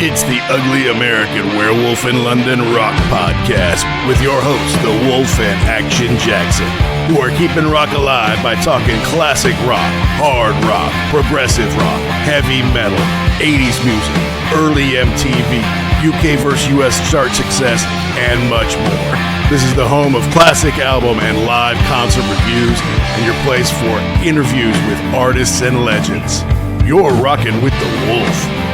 It's the Ugly American Werewolf in London Rock Podcast with your hosts, the Wolf and Action Jackson, who are keeping rock alive by talking classic rock, hard rock, progressive rock, heavy metal, 80s music, early MTV, UK vs. US chart success, and much more. This is the home of classic album and live concert reviews and your place for interviews with artists and legends. You're rocking with the Wolf.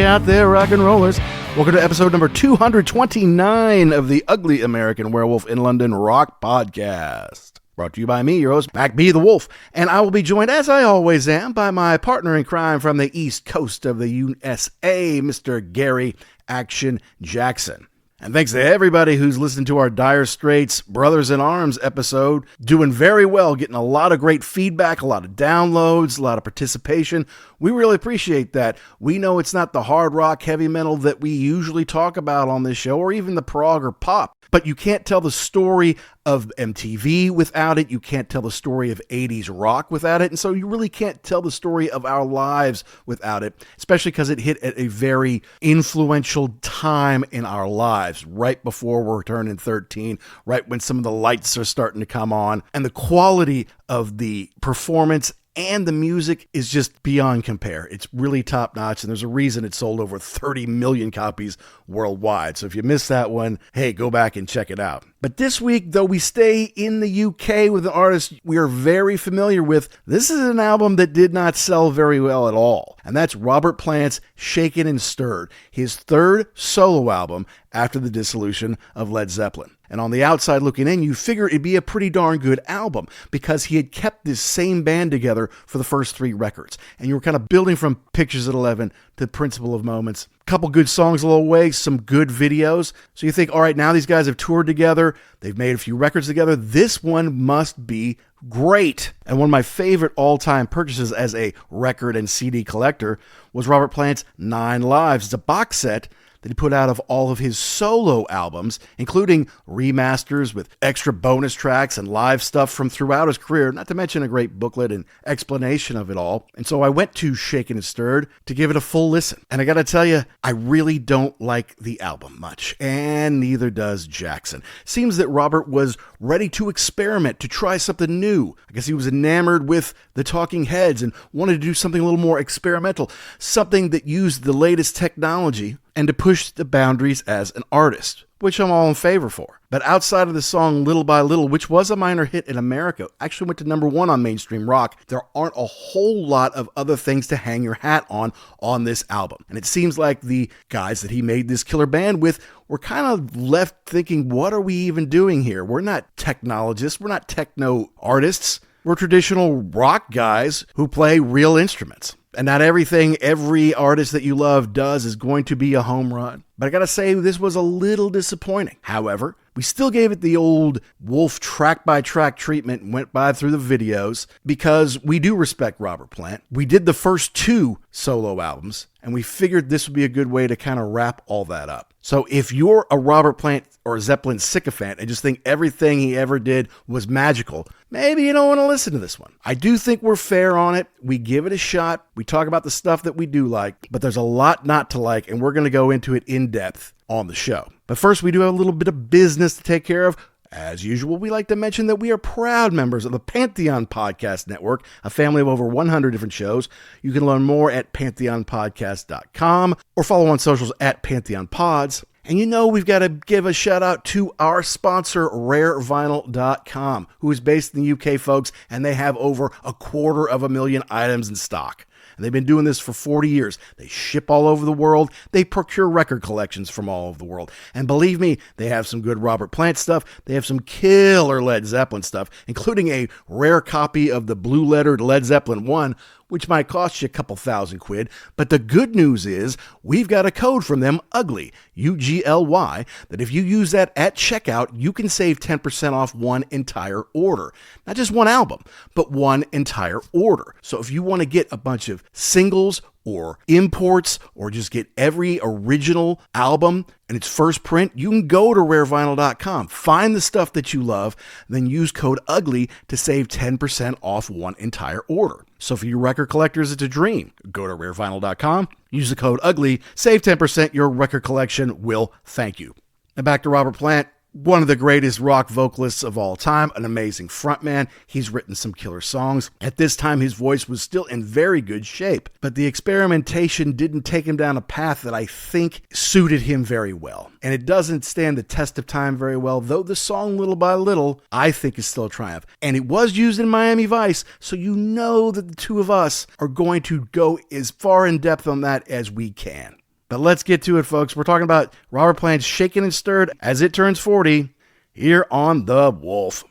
Out there, rock and rollers. Welcome to episode number 229 of the Ugly American Werewolf in London Rock Podcast. Brought to you by me, your host, Mac B. the Wolf. And I will be joined, as I always am, by my partner in crime from the east coast of the USA, Mr. Gary Action Jackson. And thanks to everybody who's listened to our Dire Straits Brothers in Arms episode. Doing very well, getting a lot of great feedback, a lot of downloads, a lot of participation. We really appreciate that. We know it's not the hard rock, heavy metal that we usually talk about on this show, or even the prog or pop. But you can't tell the story of MTV without it. You can't tell the story of 80s rock without it. And so you really can't tell the story of our lives without it, especially because it hit at a very influential time in our lives, right before we're turning 13, right when some of the lights are starting to come on. And the quality of the performance and the music is just beyond compare. It's really top notch, and there's a reason it sold over 30 million copies worldwide. So if you missed that one, hey, go back and check it out. But this week, though we stay in the UK with an artist we are very familiar with, this is an album that did not sell very well at all. And that's Robert Plant's Shaken and Stirred, his third solo album after the dissolution of Led Zeppelin. And on the outside looking in, you figure it'd be a pretty darn good album because he had kept this same band together for the first three records. And you were kind of building from Pictures at 11 to Principle of Moments. A couple good songs along the way, some good videos. So you think, all right, now these guys have toured together. They've made a few records together. This one must be great. And one of my favorite all-time purchases as a record and CD collector was Robert Plant's 9 Lives. It's a box set that he put out of all of his solo albums, including remasters with extra bonus tracks and live stuff from throughout his career, not to mention a great booklet and explanation of it all. And so I went to Shaken and Stirred to give it a full listen. And I gotta tell you, I really don't like the album much, and neither does Jackson. Seems that Robert was ready to experiment, to try something new. I guess he was enamored with the Talking Heads and wanted to do something a little more experimental, something that used the latest technology and to push the boundaries as an artist, which I'm all in favor for. But outside of the song Little by Little, which was a minor hit in America, actually went to number 1 on mainstream rock, there aren't a whole lot of other things to hang your hat on this album. And it seems like the guys that he made this killer band with were kind of left thinking, what are we even doing here? We're not technologists, we're not techno artists, we're traditional rock guys who play real instruments. And not everything every artist that you love does is going to be a home run. But I gotta say, this was a little disappointing. However, we still gave it the old Wolf track-by-track treatment and went by through the videos because we do respect Robert Plant. We did the first 2 solo albums, and we figured this would be a good way to kind of wrap all that up. So if you're a Robert Plant or Zeppelin sycophant and just think everything he ever did was magical, maybe you don't want to listen to this one. I do think we're fair on it. We give it a shot. We talk about the stuff that we do like, but there's a lot not to like, and we're going to go into it in depth on the show. But first, we do have a little bit of business to take care of. As usual, we like to mention that we are proud members of the Pantheon Podcast Network, a family of over 100 different shows. You can learn more at pantheonpodcast.com or follow on socials at PantheonPods. And you know we've got to give a shout out to our sponsor, rarevinyl.com, who is based in the UK, folks, and they have over 250,000 items in stock. And they've been doing this for 40 years. They ship all over the world. They procure record collections from all over the world. And believe me, they have some good Robert Plant stuff. They have some killer Led Zeppelin stuff, including a rare copy of the blue lettered Led Zeppelin 1, which might cost you a couple $1,000. But the good news is we've got a code from them, UGLY, UGLY, that if you use that at checkout, you can save 10% off one entire order. Not just one album, but one entire order. So if you want to get a bunch of singles or imports or just get every original album in its first print, you can go to rarevinyl.com, find the stuff that you love, then use code UGLY to save 10% off one entire order. So for you record collectors, it's a dream. Go to rarevinyl.com, use the code UGLY, save 10%. Your record collection will thank you. And back to Robert Plant. One of the greatest rock vocalists of all time, an amazing frontman. He's written some killer songs. At this time, his voice was still in very good shape, but the experimentation didn't take him down a path that I think suited him very well. And it doesn't stand the test of time very well, though the song Little by Little, I think, is still a triumph. And it was used in Miami Vice, so you know that the two of us are going to go as far in depth on that as we can. But let's get to it, folks. We're talking about Robert Plant's Shaken and Stirred as it turns 40 here on The Wolf.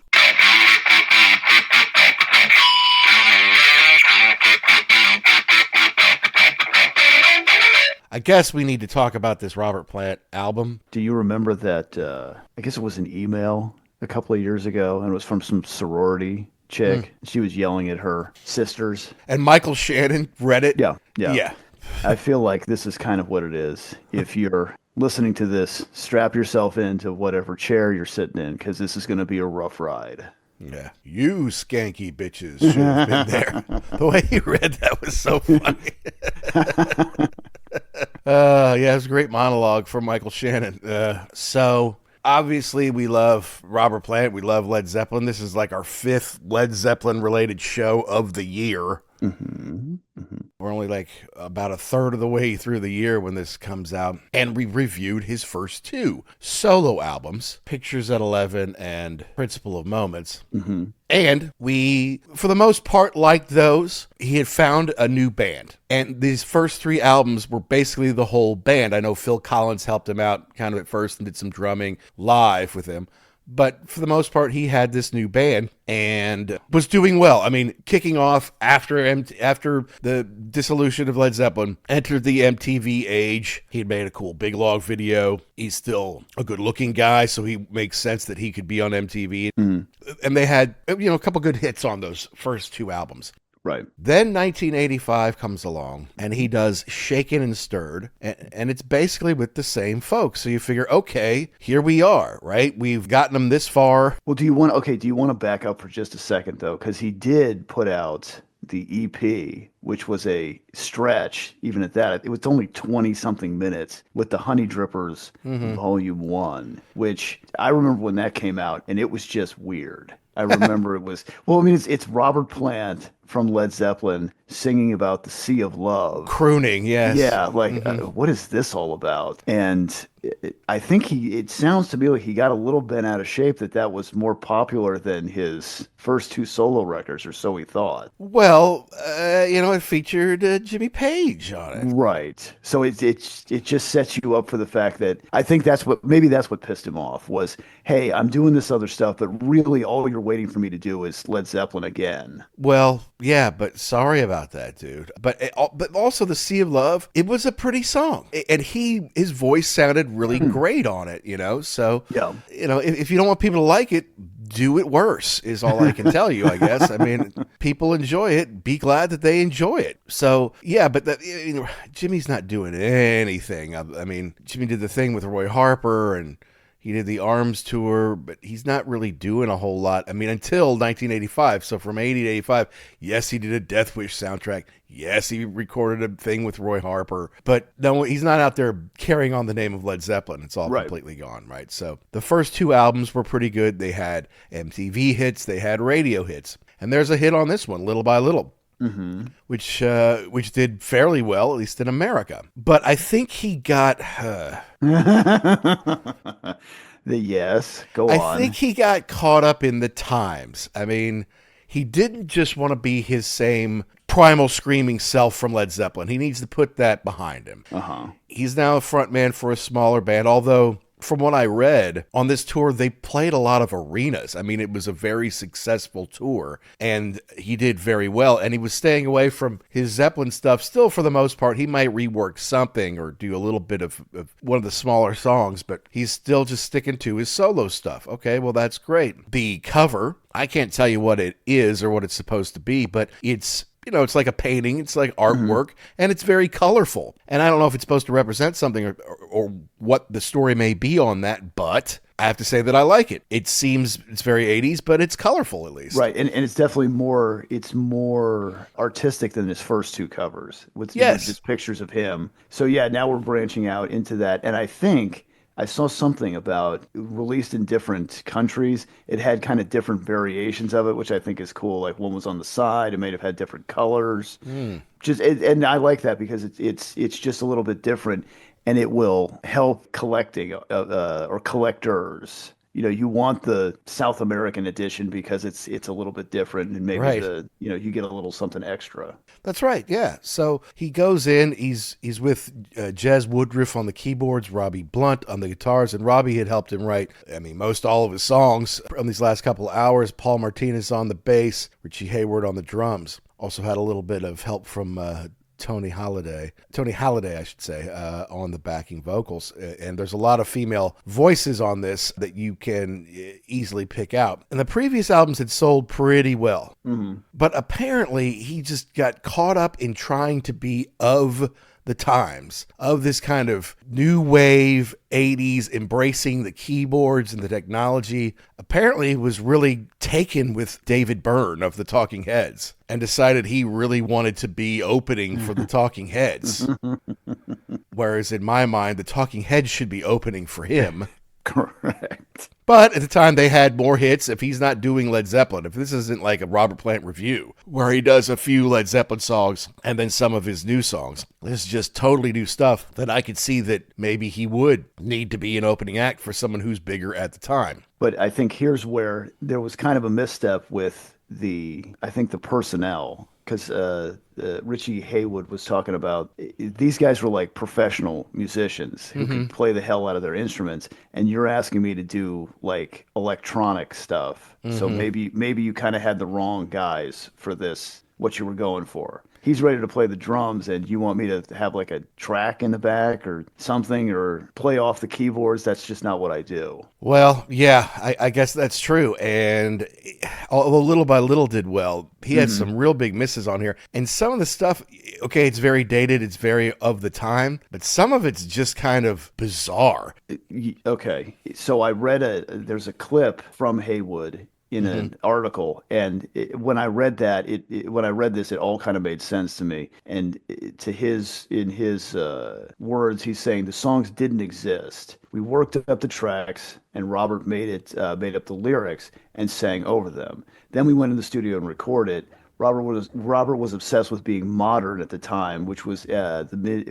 I guess we need to talk about this Robert Plant album. Do you remember that, I guess it was an email a couple of years ago, and it was from some sorority chick. She was yelling at her sisters. And Michael Shannon read it? Yeah. I feel like this is kind of what it is. If you're listening to this, strap yourself into whatever chair you're sitting in, because this is going to be a rough ride. Yeah. You skanky bitches should have been there. The way he read that was so funny. Yeah, it was a great monologue from Michael Shannon. So obviously we love Robert Plant. We love Led Zeppelin. This is like our 5th Led Zeppelin related show of the year. We're only like about a third of the way through the year when this comes out, and we reviewed his first 2 solo albums, Pictures at 11 and Principle of Moments. And we, for the most part, liked those. He had found a new band, and these first 3 albums were basically the whole band. I know Phil Collins helped him out kind of at first and did some drumming live with him. But for the most part, he had this new band and was doing well. I mean, kicking off after the dissolution of Led Zeppelin, entered the MTV age. He had made a cool Big Log video. He's still a good-looking guy, so he makes sense that he could be on MTV. And they had, a couple good hits on those first 2 albums. Right. Then 1985 comes along, and he does Shaken and Stirred, and it's basically with the same folks. So you figure, okay, here we are, right? We've gotten them this far. Well, do you want to back up for just a second, though? Because he did put out the EP, which was a stretch, even at that. It was only 20-something minutes with the Honey Drippers Volume 1, which I remember when that came out, and it was just weird. I remember it was, it's Robert Plant from Led Zeppelin singing about the Sea of Love. Crooning, yes. Yeah, what is this all about? And I think it sounds to me like he got a little bent out of shape that was more popular than his first 2 solo records, or so he thought. Well, it featured Jimmy Page on it. Right. So it just sets you up for the fact that I think that's what pissed him off was, hey, I'm doing this other stuff, but really all you're waiting for me to do is Led Zeppelin again. Well, yeah, but sorry about that, dude. But also the Sea of Love, it was a pretty song. And his voice sounded really great on it, So, yeah. If you don't want people to like it, do it worse is all I can tell you, I guess. I mean, people enjoy it. Be glad that they enjoy it. So, yeah, but Jimmy's not doing anything. I mean, Jimmy did the thing with Roy Harper, and he did the Arms tour, but he's not really doing a whole lot. I mean, until 1985. So from 80 to 85, yes, he did a Death Wish soundtrack. Yes, he recorded a thing with Roy Harper. But no, he's not out there carrying on the name of Led Zeppelin. It's all completely gone, right? So the first 2 albums were pretty good. They had MTV hits. They had radio hits. And there's a hit on this one, Little by Little. Which did fairly well, at least in America. But I think he got... Yes, go on. I think he got caught up in the times. I mean, he didn't just want to be his same primal screaming self from Led Zeppelin. He needs to put that behind him. He's now a frontman for a smaller band, although from what I read on this tour, they played a lot of arenas. I mean, it was a very successful tour, and he did very well. And he was staying away from his Zeppelin stuff still for the most part. He might rework something or do a little bit of one of the smaller songs, but he's still just sticking to his solo stuff. Okay, well, that's great. The cover, I can't tell you what it is or what it's supposed to be, but it's, you know, it's like a painting, it's like artwork, and it's very colorful. And I don't know if it's supposed to represent something or what the story may be on that, but I have to say that I like it. It seems, it's very 80s, but it's colorful at least. Right, and it's definitely more artistic than his first two covers with just pictures of him. So yeah, now we're branching out into that, and I think I saw something about released in different countries. It had kind of different variations of it, which I think is cool. Like one was on the side, it may have had different colors. And I like that because it's just a little bit different, and it will help collecting or collectors. You know, you want the South American edition because it's a little bit different, and maybe you get a little something extra. That's right, yeah. So he goes in, he's with Jez Woodruff on the keyboards, Robbie Blunt on the guitars, and Robbie had helped him write, I mean, most all of his songs on these last couple of hours. Paul Martinez on the bass, Richie Hayward on the drums. Also had a little bit of help from Tony Halliday, I should say, on the backing vocals. And there's a lot of female voices on this that you can easily pick out. And the previous albums had sold pretty well. But apparently he just got caught up in trying to be of the times, of this kind of new wave 80s, embracing the keyboards and the technology. Apparently was really taken with David Byrne of the Talking Heads and decided he really wanted to be opening for the Talking Heads. Whereas in my mind, the Talking Heads should be opening for him. Correct. But at the time, they had more hits. If he's not doing Led Zeppelin, if this isn't like a Robert Plant review, where he does a few Led Zeppelin songs and then some of his new songs, this is just totally new stuff that I could see that maybe he would need to be an opening act for someone who's bigger at the time. But I think here's where there was kind of a misstep with the personnel. Because Richie Haywood was talking about these guys were like professional musicians who could play the hell out of their instruments, and you're asking me to do like electronic stuff. So maybe you kind of had the wrong guys for this, what you were going for. He's ready to play the drums, and you want me to have like a track in the back or something, or play off the keyboards. That's just not what I do. Well, yeah, I guess that's true. And although little by little did well, he had some real big misses on here. And some of the stuff, okay, it's very dated, it's very of the time, but some of it's just kind of bizarre. Okay, so I read there's a clip from Haywood in an article, and when I read that, when I read this, it all kind of made sense to me. And in his words, he's saying the songs didn't exist. We worked up the tracks, and Robert made up the lyrics and sang over them. Then we went in the studio and recorded. Robert was obsessed with being modern at the time, which was in the mid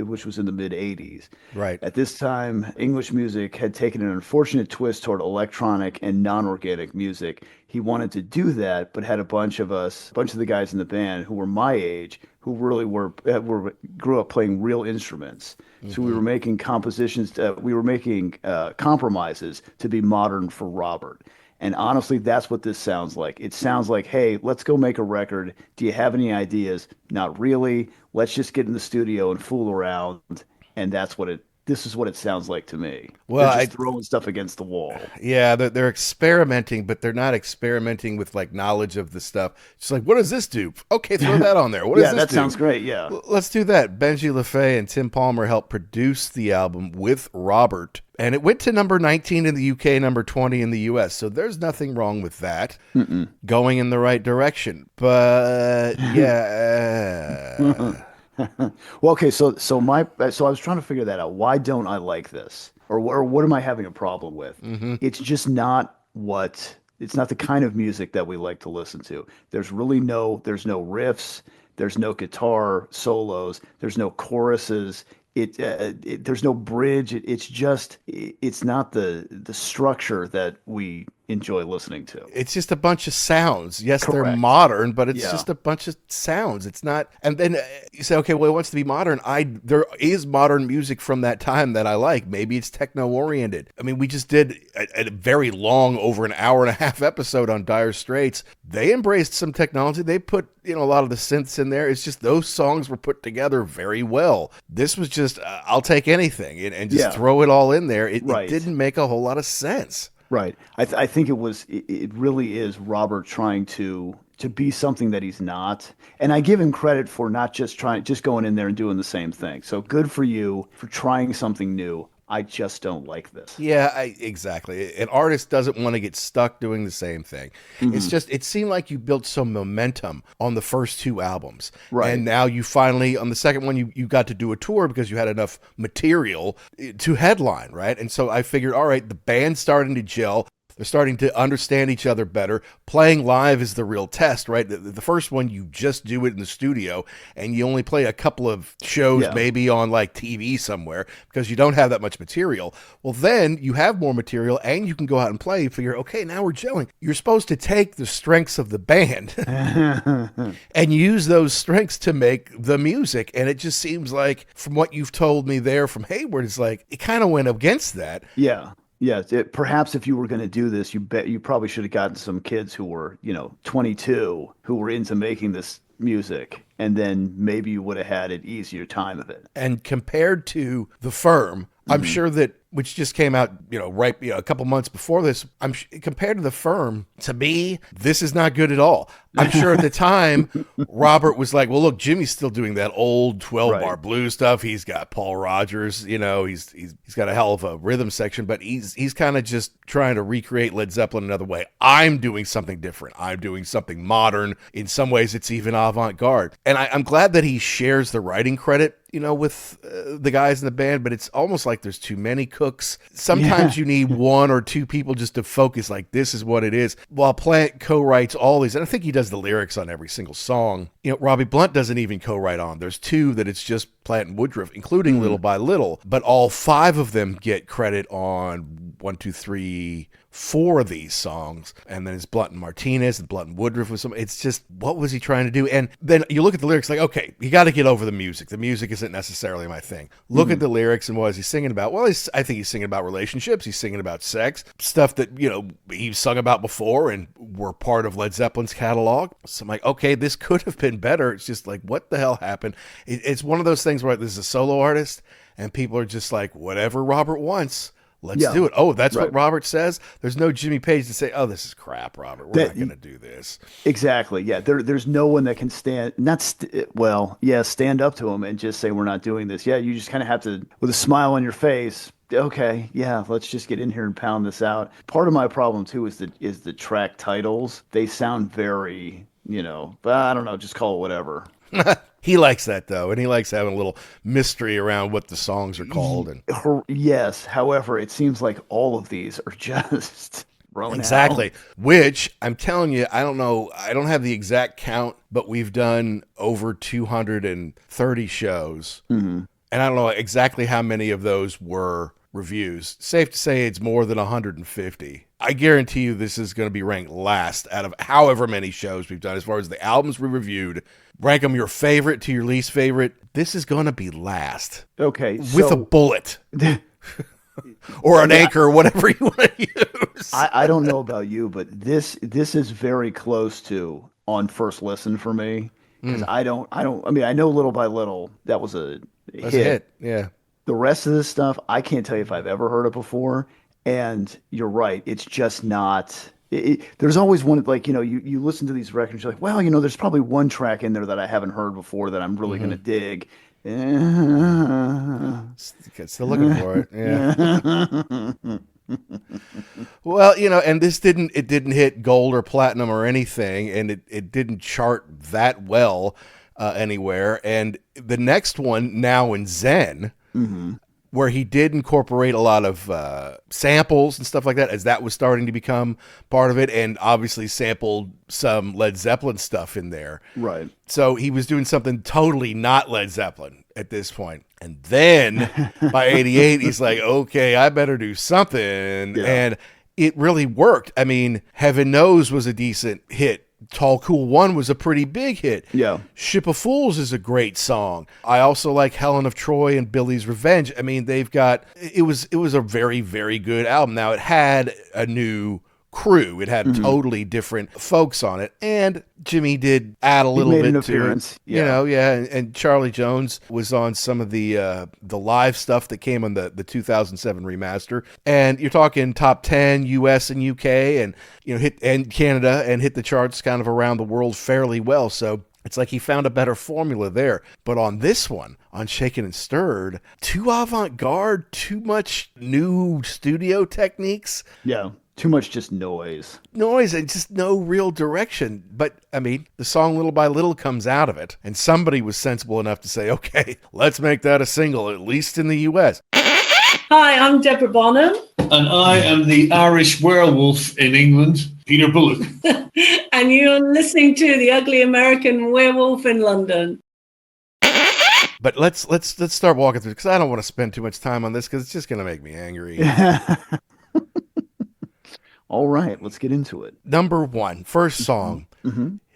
'80s. Right. At this time, English music had taken an unfortunate twist toward electronic and non-organic music. He wanted to do that, but had a bunch of the guys in the band who were my age, who really grew up playing real instruments. So we were making compositions, we were making compromises to be modern for Robert. And honestly, that's what this sounds like. It sounds like, hey, let's go make a record. Do you have any ideas? Not really. Let's just get in the studio and fool around. And this is what it sounds like to me. Well, they're just throwing stuff against the wall. Yeah, they're experimenting, but they're not experimenting with like knowledge of the stuff. Just like, what does this do? Okay, throw that on there. What does this do? Yeah, that sounds great, yeah. Let's do that. Benji LaFay and Tim Palmer helped produce the album with Robert. And it went to number 19 in the UK, number 20 in the US. So there's nothing wrong with that. Going in the right direction. But yeah. Well, okay, so I was trying to figure that out. Why don't I like this? Or what am I having a problem with? It's just not it's not the kind of music that we like to listen to. There's no riffs, there's no guitar solos, there's no choruses. There's no bridge. It's not the structure that we enjoy listening to. It's just a bunch of sounds. Yes, they're Correct. modern, but it's Yeah. just a bunch of sounds. It's not. And then you say, okay, well, it wants to be modern. There is modern music from that time that I like. Maybe it's techno oriented. I mean, we just did a very long, over an hour and a half episode on Dire Straits. They embraced some technology. They put a lot of the synths in there. It's just those songs were put together very well. This was just I'll take anything and just throw it all in there. It didn't make a whole lot of sense. Right. I think it really is Robert trying to be something that he's not. And I give him credit for not just going in there and doing the same thing. So good for you for trying something new. I just don't like this. Yeah, exactly. An artist doesn't want to get stuck doing the same thing. Mm-hmm. It's just, it seemed like you built some momentum on the first two albums. Right. And now you finally, on the second one, you got to do a tour because you had enough material to headline, right? And so I figured, all right, the band's starting to gel. They're starting to understand each other better. Playing live is the real test, right? The first one, you just do it in the studio, and you only play a couple of shows, maybe on like TV somewhere, because you don't have that much material. Well, then you have more material, and you can go out and play. You figure, okay, now we're gelling. You're supposed to take the strengths of the band and use those strengths to make the music. And it just seems like, from what you've told me there from Hayward, it's like it kind of went against that. Yeah. Yeah, perhaps if you were going to do this, you probably should have gotten some kids who were, 22, who were into making this music, and then maybe you would have had an easier time of it. And compared to The Firm, I'm sure that, which just came out, a couple months before this, compared to The Firm, to me, this is not good at all. I'm sure at the time, Robert was like, well, look, Jimmy's still doing that old 12-bar blues stuff. He's got Paul Rogers, he's got a hell of a rhythm section, but he's kind of just trying to recreate Led Zeppelin another way. I'm doing something different. I'm doing something modern. In some ways, it's even avant-garde. And I'm glad that he shares the writing credit, with the guys in the band, but it's almost like there's too many cooks. Sometimes you need one or two people just to focus, like, this is what it is. While Plant co-writes all these, and I think he does the lyrics on every single song. Robbie Blunt doesn't even co-write on. There's two that it's just Plant and Woodruff, including Little by Little, but all five of them get credit on 4 of these songs. And then it's Blunt and Martinez and Blunt and Woodruff with some. It's just, what was he trying to do? And then you look at the lyrics, like, okay, you got to get over the music. The music isn't necessarily my thing. Look at the lyrics, and what is he singing about? Well, I think he's singing about relationships. He's singing about sex, stuff that, he's sung about before and were part of Led Zeppelin's catalog. So I'm like, okay, this could have been better. It's just like, what the hell happened? It's one of those things where this is a solo artist, and people are just like, whatever Robert wants, let's do it. Oh, that's what Robert says? There's no Jimmy Page to say, oh, this is crap, Robert. We're not going to do this. Exactly. Yeah. There's no one that can stand up to him and just say, we're not doing this. Yeah. You just kind of have to, with a smile on your face, okay, yeah, let's just get in here and pound this out. Part of my problem too is the track titles. They sound very, but I don't know, just call it whatever. He likes that, though, and he likes having a little mystery around what the songs are called. And yes, however, it seems like all of these are just thrown exactly. out. Which, I'm telling you, I don't know, I don't have the exact count, but we've done over 230 shows, and I don't know exactly how many of those were reviews. Safe to say it's more than 150. I guarantee you this is going to be ranked last out of however many shows we've done. As far as the albums we reviewed, rank them your favorite to your least favorite. This is going to be last. Okay. With a bullet. Or an anchor, or whatever you want to use. I don't know about you, but this is very close to on first listen for me. Because I know Little by Little, that was a hit. Yeah. The rest of this stuff, I can't tell you if I've ever heard it before. And you're right. It's just not. There's always one, like, you listen to these records, you're like, well, there's probably one track in there that I haven't heard before that I'm really going to dig. Still looking for it. Yeah. Well, and this didn't hit gold or platinum or anything, and it didn't chart that well anywhere. And the next one, Now in Zen, where he did incorporate a lot of samples and stuff like that, as that was starting to become part of it, and obviously sampled some Led Zeppelin stuff in there. Right. So he was doing something totally not Led Zeppelin at this point. And then by 88, he's like, okay, I better do something. Yeah. And it really worked. I mean, Heaven Knows was a decent hit. Tall Cool One was a pretty big hit. Yeah. Ship of Fools is a great song. I also like Helen of Troy and Billy's Revenge. I mean, it was a very, very good album. Now, it had a new crew. It had totally different folks on it. And Jimmy did add a little bit an to appearance. it. You know, and Charlie Jones was on some of the live stuff that came on the 2007 remaster. And you're talking top 10 US and UK and hit Canada, and hit the charts kind of around the world fairly well. So it's like he found a better formula there. But on this one, on Shaken and Stirred, too avant-garde, too much new studio techniques. Yeah. Too much just noise And just no real direction. But, I mean, the song Little by Little comes out of it. And somebody was sensible enough to say, okay, let's make that a single, at least in the US. Hi, I'm Deborah Bonham. And I am the Irish werewolf in England, Peter Bullock. And you're listening to the Ugly American Werewolf in London. But let's start walking through, because I don't want to spend too much time on this, because it's just going to make me angry. All right, let's get into it. Number one, first song,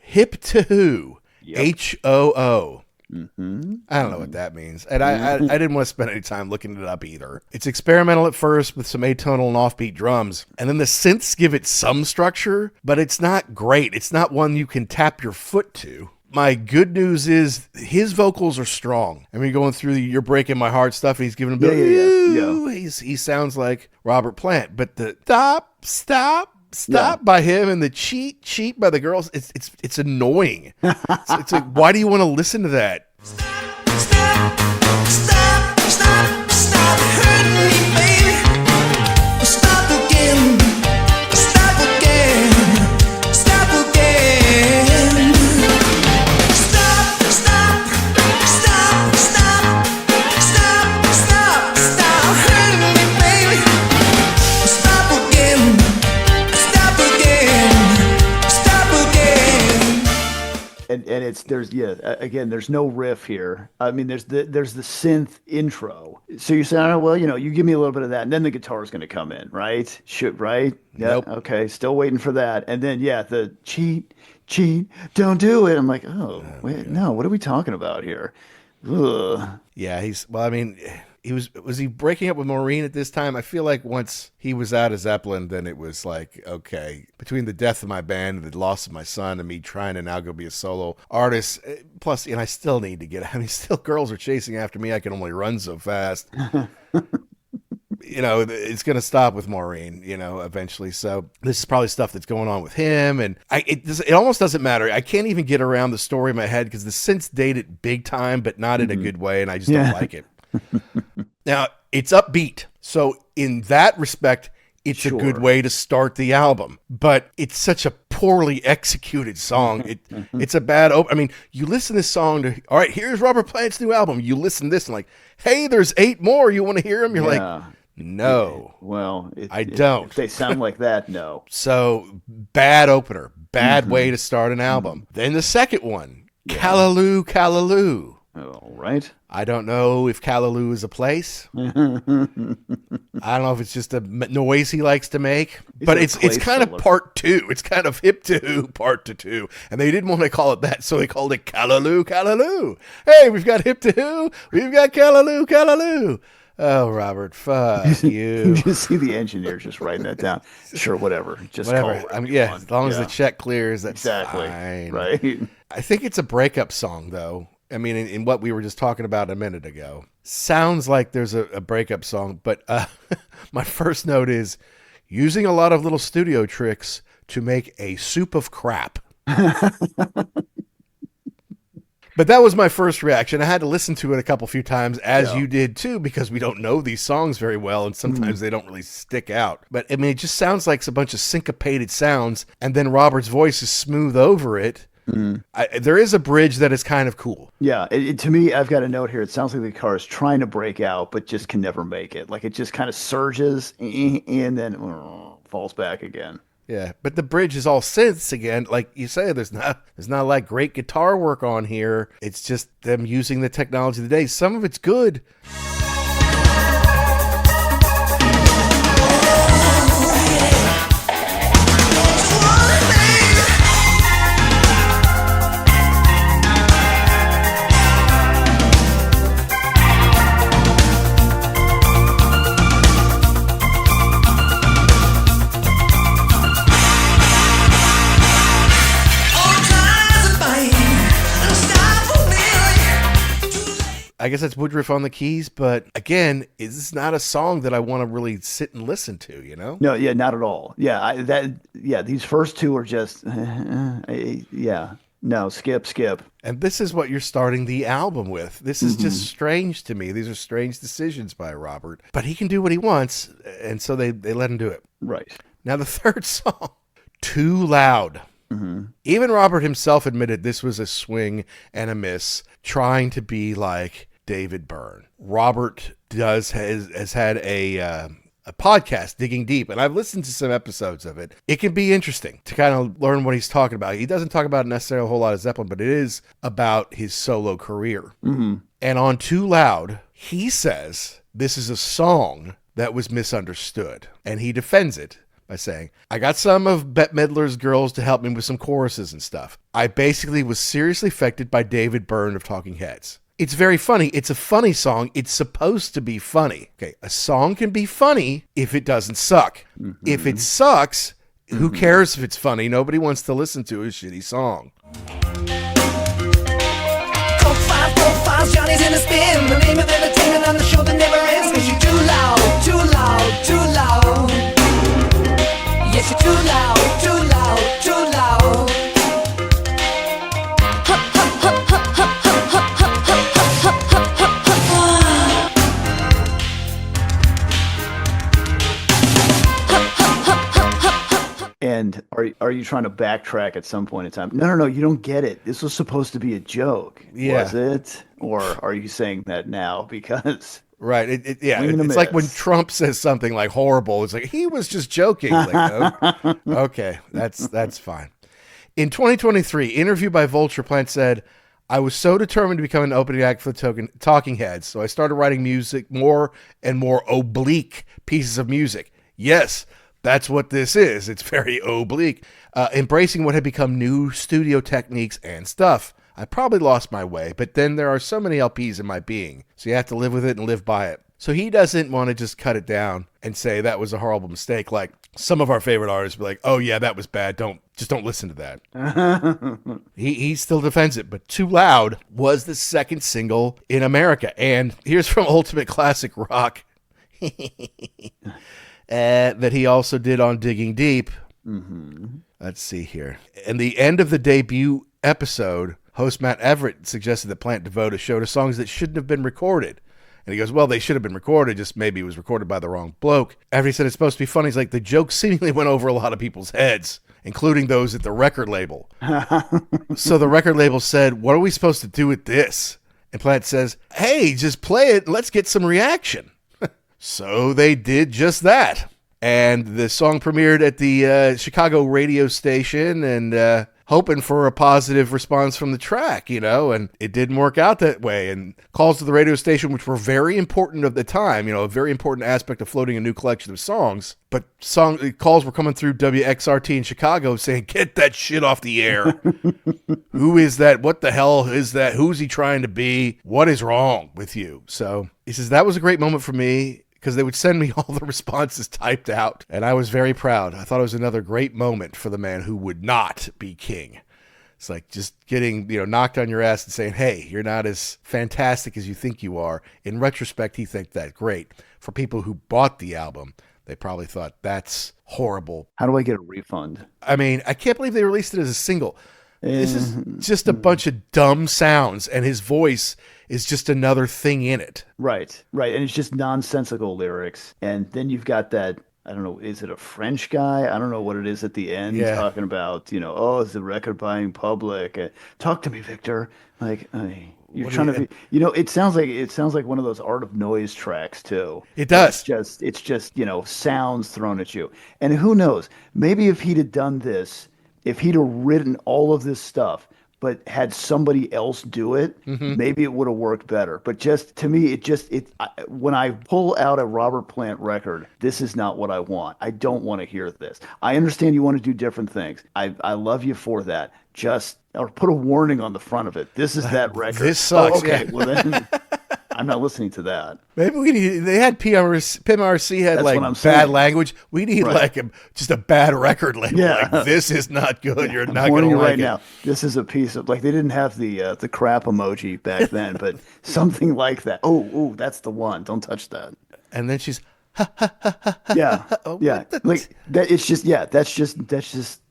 Hip to Who, H-O-O. I don't know what that means. And I didn't want to spend any time looking it up either. It's experimental at first with some atonal and offbeat drums. And then the synths give it some structure, but it's not great. It's not one you can tap your foot to. My good news is his vocals are strong. I mean, going through the You're Breaking My Heart stuff, he's giving a bit he sounds like Robert Plant. But the stop by him and the cheat by the girls, it's annoying. It's like, why do you want to listen to that? Stop hurting me, baby. Stop again. Stop again. Stop again. Stop hurting me, baby. Stop again. Stop again. And there's no riff here. I mean, there's the synth intro. So you're saying, oh, well, you give me a little bit of that, and then the guitar is going to come in, right? Right? Yeah. Nope. Okay. Still waiting for that, and then the cheat, don't do it. I'm like, oh wait, no. What are we talking about here? Ugh. Yeah, was he breaking up with Maureen at this time? I feel like once he was out of Zeppelin, then it was like, okay, between the death of my band and the loss of my son and me trying to now go be a solo artist, plus, I still need to still girls are chasing after me. I can only run so fast. It's going to stop with Maureen, eventually. So this is probably stuff that's going on with him. And it almost doesn't matter. I can't even get around the story in my head because the synths date it big time, but not in a good way. And I just don't like it. Now, it's upbeat. So in that respect, it's a good way to start the album. But it's such a poorly executed song. It's a bad I mean, you listen to this song all right, here's Robert Plant's new album. You listen to this and like, hey, there's 8 more. You want to hear them? You're like, no. Well, I don't. If they sound like that, no. So bad opener. Bad way to start an album. Then the second one, Callaloo, Callaloo. All right. I don't know if Callaloo is a place. I don't know if it's just a noise he likes to make. But it's kind of part 2. It's kind of Hip to Who part 2. And they didn't want to call it that, so they called it Callaloo, Callaloo. Hey, we've got Hip to Who. We've got Callaloo, Callaloo. Oh, Robert, fuck you. You just see the engineer just writing that down. Sure, whatever. Just whatever. Call it as long as the check clears, that's fine. Right. I think it's a breakup song, though. I mean, in what we were just talking about a minute ago. Sounds like there's a breakup song, but my first note is using a lot of little studio tricks to make a soup of crap. But that was my first reaction. I had to listen to it a few times, as you did too, because we don't know these songs very well, and sometimes they don't really stick out. But I mean, it just sounds like a bunch of syncopated sounds, and then Robert's voice is smooth over it. There is a bridge that is kind of cool. Yeah, to me, I've got a note here. It sounds like the car is trying to break out, but just can never make it. Like it just kind of surges and then falls back again. Yeah, but the bridge is all synths again. Like you say, there's not like great guitar work on here. It's just them using the technology of the day. Some of it's good. I guess that's Woodruff on the keys, but again, it's not a song that I want to really sit and listen to, you know? No, yeah, not at all. Yeah, these first two are just, yeah, no, skip. And this is what you're starting the album with. This is just strange to me. These are strange decisions by Robert, but he can do what he wants, and so they let him do it. Right. Now the third song, Too Loud. Even Robert himself admitted this was a swing and a miss, trying to be like David Byrne. Robert has had a podcast, Digging Deep, and I've listened to some episodes of it. It can be interesting to kind of learn what he's talking about. He doesn't talk about necessarily a whole lot of Zeppelin, but it is about his solo career. And on Too Loud, he says this is a song that was misunderstood, and he defends it by saying, I got some of Bette Midler's girls to help me with some choruses and stuff. I basically was seriously affected by David Byrne of Talking Heads. It's very funny. It's a funny song. It's supposed to be funny. Okay, a song can be funny if it doesn't suck. If it sucks, who cares if it's funny? Nobody wants to listen to a shitty song. Profiles, Johnny's in a spin. The name of entertainment on the show that never ends. 'Cause you're too loud, too loud, too loud. Yes, you're too loud, too loud, too loud. And are you trying to backtrack at some point in time? No, you don't get it. This was supposed to be a joke. Yeah. Was it? Or are you saying that now because... Right. It's like when Trump says something like horrible. It's like, he was just joking. Like, oh, okay, that's fine. In 2023, interview by Vulture, Plant said, I was so determined to become an opening act for the Talking Heads, so I started writing music, more and more oblique pieces of music. Yes, that's what this is. It's very oblique. Embracing what had become new studio techniques and stuff. I probably lost my way, but then there are so many LPs in my being, so you have to live with it and live by it. So he doesn't want to just cut it down and say that was a horrible mistake. Like some of our favorite artists be like, oh yeah, that was bad. Don't listen to that. He still defends it, but Too Loud was the second single in America. And here's from Ultimate Classic Rock that he also did on Digging Deep. Let's see here. In the end of the debut episode, host Matt Everett suggested that Plant devote a show to songs that shouldn't have been recorded. And he goes, well, they should have been recorded, just maybe it was recorded by the wrong bloke. After he said it's supposed to be funny, he's like, the joke seemingly went over a lot of people's heads, including those at the record label. So the record label said, what are we supposed to do with this? And Plant says, hey, just play it and let's get some reaction. So they did just that. And the song premiered at the Chicago radio station and hoping for a positive response from the track, and it didn't work out that way. And calls to the radio station, which were very important at the time, a very important aspect of floating a new collection of songs. But calls were coming through WXRT in Chicago saying, get that shit off the air. Who is that? What the hell is that? Who's he trying to be? What is wrong with you? So he says, that was a great moment for me, because they would send me all the responses typed out, and I was very proud. I thought it was another great moment for the man who would not be king. It's like just getting, knocked on your ass and saying, hey, you're not as fantastic as you think you are. In retrospect, he thinks that great. For people who bought the album, they probably thought, that's horrible. How do I get a refund? I mean, I can't believe they released it as a single. This is just a bunch of dumb sounds, and his voice is just another thing in it. Right. And it's just nonsensical lyrics. And then you've got that, I don't know, is it a French guy? I don't know what it is at the end, talking about, it's the record buying public. Talk to me, Victor. Like, you're trying to be, it sounds like one of those Art of Noise tracks too. It does. It's just, sounds thrown at you. And who knows, maybe if he'd have done this, if he'd have written all of this stuff, but had somebody else do it, maybe it would have worked better. But just to me, when I pull out a Robert Plant record, this is not what I want. I don't want to hear this. I understand you want to do different things. I love you for that. Or put a warning on the front of it. This is that record. This sucks. Oh, okay. Yeah. Well then, I'm not listening to that. Maybe we need. They had PMRC had That's like what I'm bad saying. language. We need Right. like just a bad record label. Yeah. Like, this is not good. You're not I'm going warning to you like right it. now. This is a piece of like they didn't have the crap emoji back then, but something like that. Oh, that's the one. Don't touch that. And then she's Yeah, Oh, yeah. what the- Like that. It's just That's just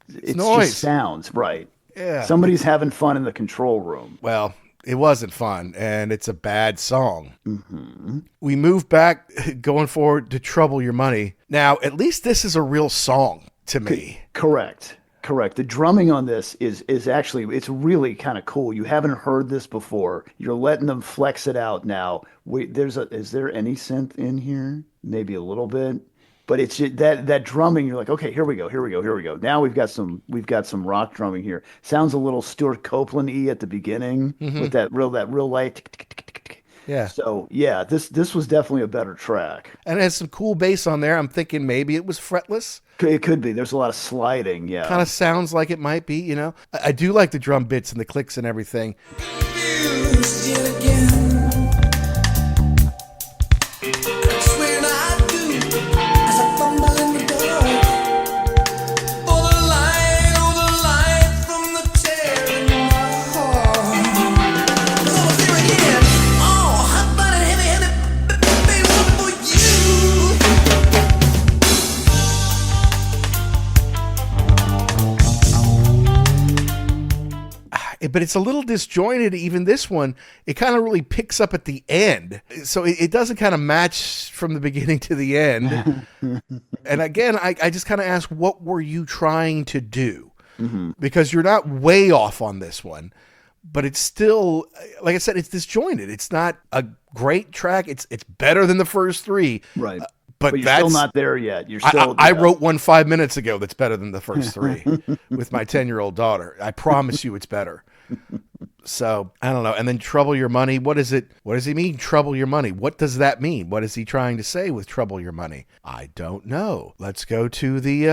it's noise. just sounds right. Yeah. Somebody's having fun in the control room. well, it wasn't fun, and it's a bad song. Mm-hmm. We move back, going forward to Trouble Your Money. Now, at least this is a real song to me. Correct. The drumming on this is actually it's really kind of cool. You haven't heard this before. You're letting them flex it out now. Wait, is there any synth in here? Maybe a little bit, but it's just that drumming. You're like, okay, here we go. Now we've got some rock drumming here. Sounds a little Stuart Copeland-y at the beginning with that real light. Tick, tick, tick, tick, tick. Yeah. So yeah, this was definitely a better track. And it has some cool bass on there. I'm thinking maybe it was fretless. It could be. There's a lot of sliding. Yeah. Kind of sounds like it might be, you know. I do like the drum bits and the clicks and everything. But it's a little disjointed. Even this one, it kind of really picks up at the end. So it doesn't kind of match from the beginning to the end. And again, I just kind of ask, what were you trying to do? Mm-hmm. Because you're not way off on this one, but it's still, like I said, it's disjointed. It's not a great track. It's better than the first three. Right. But you're that's still not there yet. You're still. I wrote one 5 minutes ago that's better than the first three with my 10-year-old daughter. I promise you it's better. So I don't know. And then Trouble Your Money. What is it? What does he mean? Trouble Your Money. What does that mean? What is he trying to say with Trouble Your Money? I don't know. Let's go to the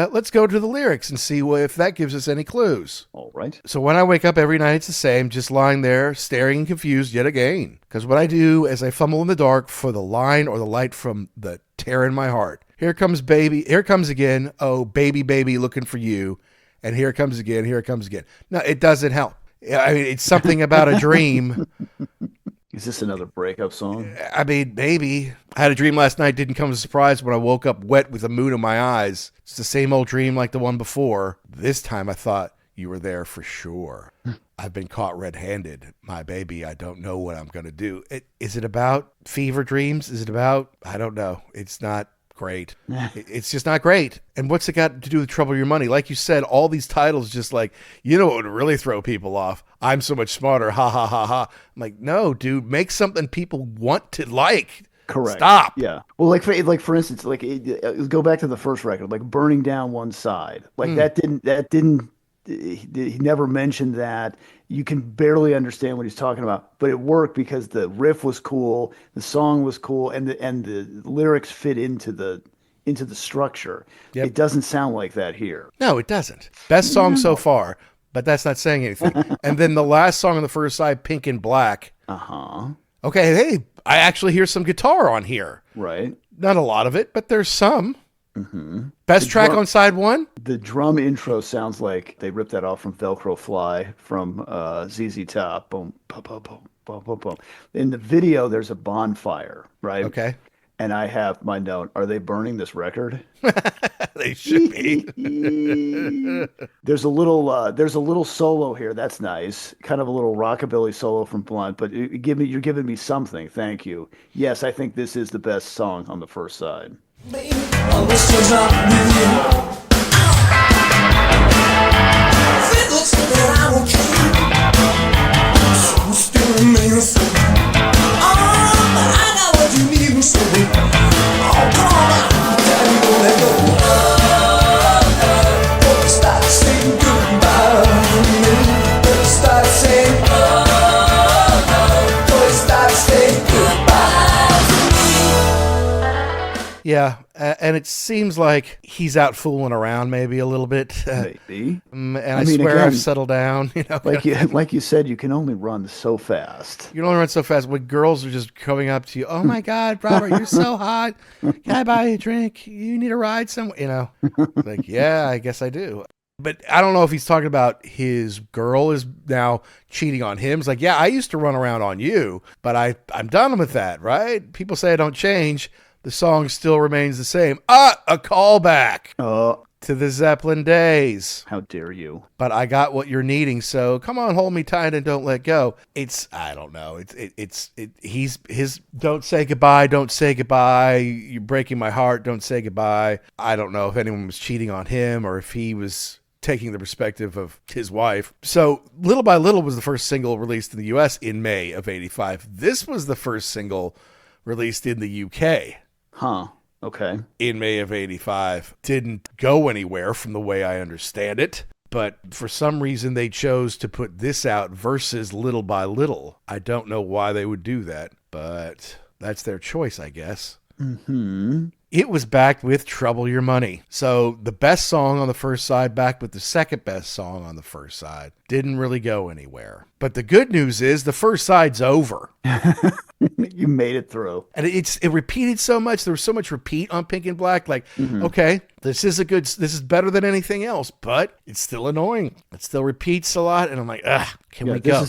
lyrics and see if that gives us any clues. All right. So when I wake up every night, it's the same, just lying there, staring and confused yet again. Because what I do is I fumble in the dark for the line or the light from the tear in my heart. Here comes baby. Here comes again. Oh, baby, baby, looking for you. And here it comes again. Here it comes again. No, it doesn't help. I mean, it's something about a dream. Is this another breakup song? I mean, maybe. I had a dream last night. Didn't come as a surprise when I woke up wet with a moon in my eyes. It's the same old dream like the one before. This time I thought you were there for sure. I've been caught red-handed. My baby, I don't know what I'm going to do. Is it about fever dreams? Is it about, I don't know. It's not great. It's just not great. And what's it got to do with Trouble Your Money? Like you said, all these titles just like, you know what would really throw people off? I'm so much smarter. Ha, ha, ha, ha. I'm like, no, dude, make something people want to like. Correct. Stop. Yeah. Well, for instance, go back to the first record, like Burning Down One Side. Like he never mentioned that. You can barely understand what he's talking about, but it worked because the riff was cool, the song was cool, and the lyrics fit into the structure. Yep. It doesn't sound like that here. No, it doesn't. Best song so far, but that's not saying anything. And then the last song on the first side, Pink and Black. Uh-huh. Okay, hey, I actually hear some guitar on here. Right. Not a lot of it, but there's some. Mm-hmm. Best track on side one? The drum intro sounds like they ripped that off from Velcro Fly from ZZ Top. Boom, boom, boom, boom, boom, boom, boom. In the video, there's a bonfire, right? Okay. And I have my note, are they burning this record? They should be. There's a little solo here. That's nice. Kind of a little rockabilly solo from Blunt, but you're giving me something. Thank you. Yes, I think this is the best song on the first side. Baby, I wish to drop with you. If it looks that I'm okay, so still remain the same. Oh, but I got what you need and so oh, come on now, tell me don't let go. Don't start saying goodbye to me. Don't start saying don't start saying goodbye to me. Yeah, Yeah, and it seems like he's out fooling around maybe a little bit. Maybe. And I swear again, I've settled down. like you said, you can only run so fast. You don't run so fast when girls are just coming up to you. Oh my God, Robert, you're so hot. Can I buy you a drink? You need a ride somewhere? Like, yeah, I guess I do. But I don't know if he's talking about his girl is now cheating on him. It's like, yeah, I used to run around on you, but I'm done with that, right? People say I don't change. The song still remains the same. A callback to the Zeppelin days. How dare you? But I got what you're needing, so come on, hold me tight and don't let go. I don't know. He's his don't say goodbye. You're breaking my heart. Don't say goodbye. I don't know if anyone was cheating on him or if he was taking the perspective of his wife. So Little by Little was the first single released in the US in May of 85. This was the first single released in the UK. Huh. Okay. In May of 85. Didn't go anywhere from the way I understand it. But for some reason they chose to put this out versus Little by Little. I don't know why they would do that, but that's their choice, I guess. Mm-hmm. It was backed with Trouble Your Money. So the best song on the first side backed with the second best song on the first side. Didn't really go anywhere. But the good news is the first side's over. You made it through. And it repeated so much. There was so much repeat on Pink and Black. Like, okay, this is better than anything else, but it's still annoying. It still repeats a lot. And I'm like, can we go?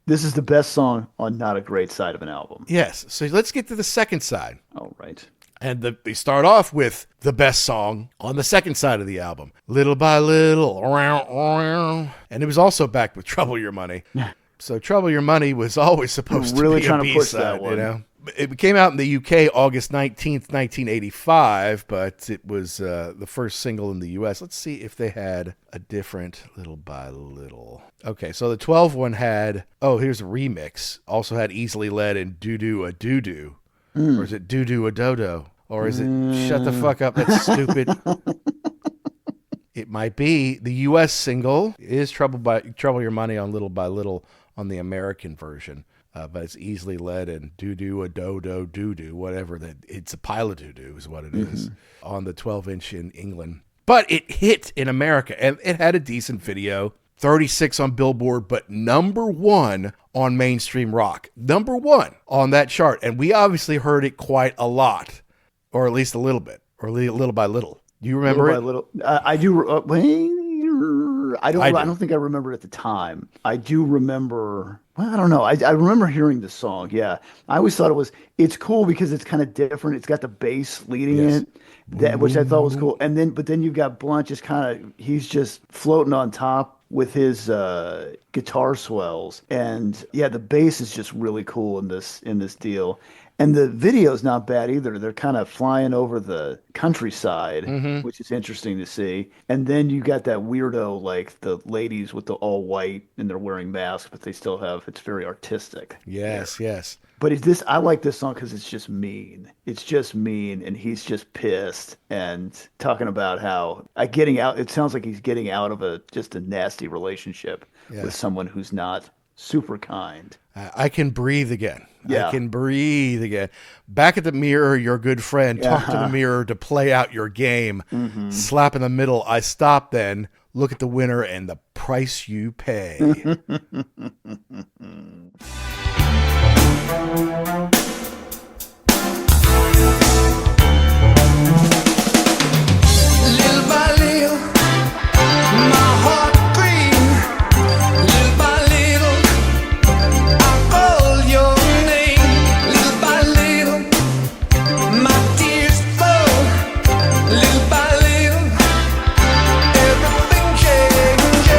This is the best song on not a great side of an album. Yes. So let's get to the second side. All right. And they start off with the best song on the second side of the album, Little by Little. And it was also backed with Trouble Your Money. So Trouble Your Money was always supposed to be a B-side, you know. It came out in the UK August 19th, 1985, but it was the first single in the US. Let's see if they had a different Little by Little. Okay, so the 12 one had, here's a remix. Also had Easily Led and Doo-Doo a Doo-Doo. Or is it Doo-Doo a Dodo? Or is it Shut the Fuck Up, That's Stupid? It might be. The U.S. single is Trouble Your Money on Little by Little on the American version. But it's Easily Led and Doo-Doo a Dodo Doo-Doo, whatever. It's a pile of doo-doo is what it is on the 12-inch in England. But it hit in America, and it had a decent video. 36 on Billboard, but number 1 on mainstream rock. Number 1 on that chart. And we obviously heard it quite a lot, or at least a little bit, or Little by Little. Do you remember it? Little by Little. I do. I don't think I remember it at the time. I do remember. Well, I don't know. I remember hearing the song. Yeah. I always thought it's cool because it's kind of different. It's got the bass leading it, which I thought was cool. But then you've got Blunt he's just floating on top with his guitar swells, and the bass is just really cool in this deal. And the video's not bad either. They're kind of flying over the countryside, which is interesting to see. And then you got that weirdo, like the ladies with the all white and they're wearing masks, but they still it's very artistic. Yes. But I like this song because it's just mean. It's just mean, and he's just pissed and talking about how getting out. It sounds like he's getting out of just a nasty relationship with someone who's not super kind. I can breathe again. Yeah. I can breathe again. Back at the mirror, your good friend. Talk to the mirror to play out your game. Slap in the middle. I stop then. Look at the winner and the price you pay. Little by little, my heart grieves. Little by little, I call your name. Little by little, my tears fall. Little by little, everything changes.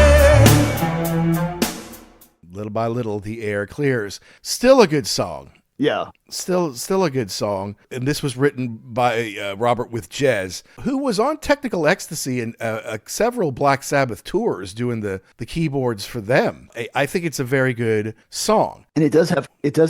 Little by little, the air clears. Still a good song. Yeah. Still a good song. And this was written by Robert with Jez, who was on Technical Ecstasy and several Black Sabbath tours doing the keyboards for them. I think it's a very good song. And it does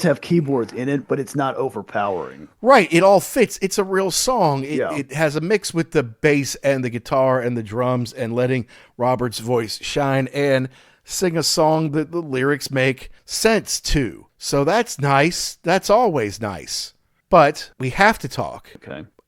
have keyboards in it, but it's not overpowering. Right. It all fits. It's a real song. It has a mix with the bass and the guitar and the drums and letting Robert's voice shine and sing a song that the lyrics make sense to. So that's nice. That's always nice. But we have to talk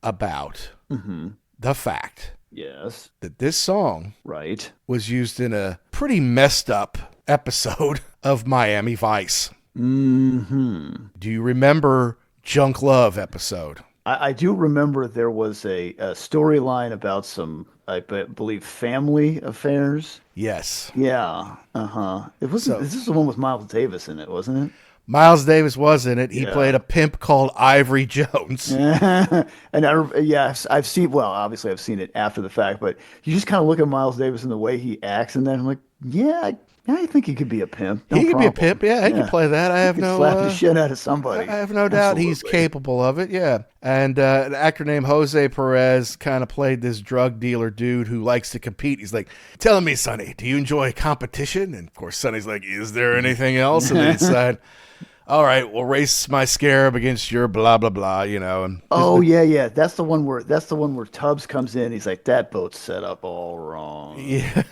about Mm-hmm. the fact Yes. that this song Right. was used in a pretty messed up episode of Miami Vice. Mm-hmm. Do you remember Junk Love episode? I do remember there was a storyline about some, believe, family affairs. Yes. Yeah. Uh-huh. It was. This is the one with Miles Davis in it, wasn't it? Miles Davis was in it. He Yeah. played a pimp called Ivory Jones. And I've seen. Well, obviously, I've seen it after the fact, but you just kind of look at Miles Davis and the way he acts, and then I'm like, yeah, I think he could be a pimp. No He could be a problem. pimp. Yeah, he could play that. I have He could no. slap the shit out of somebody. I have no doubt he's Absolutely. capable of it. Yeah, and an actor named Jose Perez kind of played this drug dealer dude who likes to compete. He's like, "Telling me, Sonny, do you enjoy competition?" And of course, Sonny's like, "Is there anything else?" And they decide, "All right, we'll race my scarab against your blah blah blah," you know. And Oh yeah. That's the one where Tubbs comes in. He's like, that boat's set up all wrong. yeah,